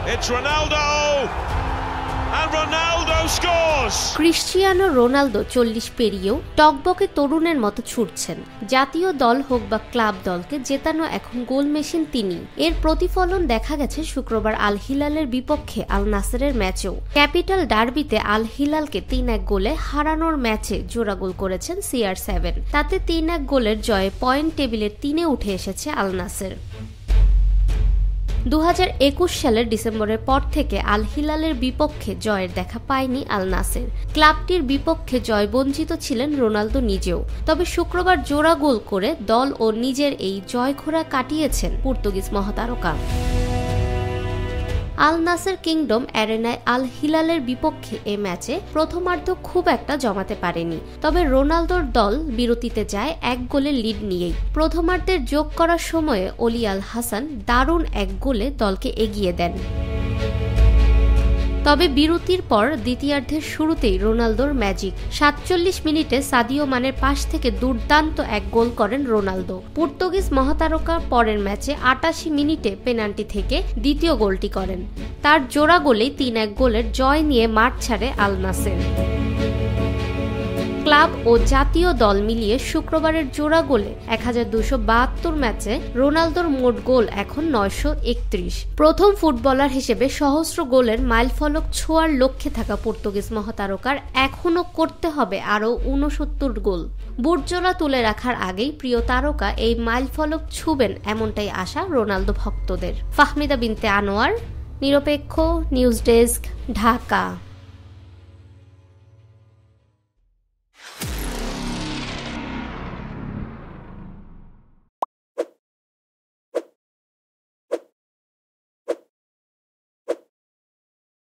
It's Ronaldo, and Ronaldo scores! Cristiano Ronaldo 40 পেরিয়েও টকবকে তরুণের মতো ছুটছেন। জাতীয় দল হোক বা ক্লাব দলকে জেতানো এখন গোল মেশিন তিনি। এর প্রতিফলন দেখা গেছে শুক্রবার আল হিলালের বিপক্ষে আল নাসেরের ম্যাচেও। ক্যাপিটাল ডার্বিতে আল হিলালকে 3-1 গোলে হারানোর ম্যাচে জোড়া গোল করেছেন CR7। তাতে 3-1 গোলের জয়ে পয়েন্ট টেবিলের 3-এ উঠে এসেছে আল নাসের। 2021 সালের ডিসেম্বরের পর থেকে আল হিলালের বিপক্ষে জয়ের দেখা পায়নি আল নাসের। ক্লাবটির বিপক্ষে জয় বঞ্চিত ছিলেন রোনালদো নিজেও। তবে শুক্রবার জোড়া গোল করে দল ও নিজের এই জয়খোরা কাটিয়েছেন পর্তুগিজ মহাতারকা। আল নাসের কিংডম অ্যারেনায় আল হিলালের বিপক্ষে এ ম্যাচে প্রথমার্ধ খুব একটা জমাতে পারেনি। তবে রোনালদোর দল বিরতিতে যায় 1 গোলের লিড নিয়েই। প্রথমার্ধের যোগ করার সময়ে অলি আল হাসান দারুণ 1 গোলে দলকে এগিয়ে দেন। তবে বিরতির পর দ্বিতীয়ার্ধের শুরুতেই রোনালদোর ম্যাজিক। 47 মিনিটে সাদিও মানের পাশ থেকে দুর্দান্ত 1 গোল করেন রোনালদো। পর্তুগিজ মহাতারকা পরের ম্যাচে 88 মিনিটে পেনাল্টি থেকে দ্বিতীয় গোলটি করেন। তার জোড়া গোলেই 3-1 গোলের জয় নিয়ে মাঠ ছাড়ে আল নাসের। ক্লাব ও জাতীয় দল মিলিয়ে শুক্রবারের জোড়া গোলে 1272 ম্যাচে রোনালদোর মোট গোল এখন 931। প্রথম ফুটবলার হিসেবে সহস্র গোলের মাইলফলক ছোঁয়ার লক্ষ্যে থাকা পর্তুগিজ মহাতারকার এখনও করতে হবে আরও 69 গোল। বুটজোড়া তুলে রাখার আগেই প্রিয় তারকা এই মাইলফলক ছুবেন এমনটাই আশা রোনালদো ভক্তদের। ফাহমিদা বিনতে আনোয়ার, নিরপেক্ষ নিউজ ডেস্ক, ঢাকা।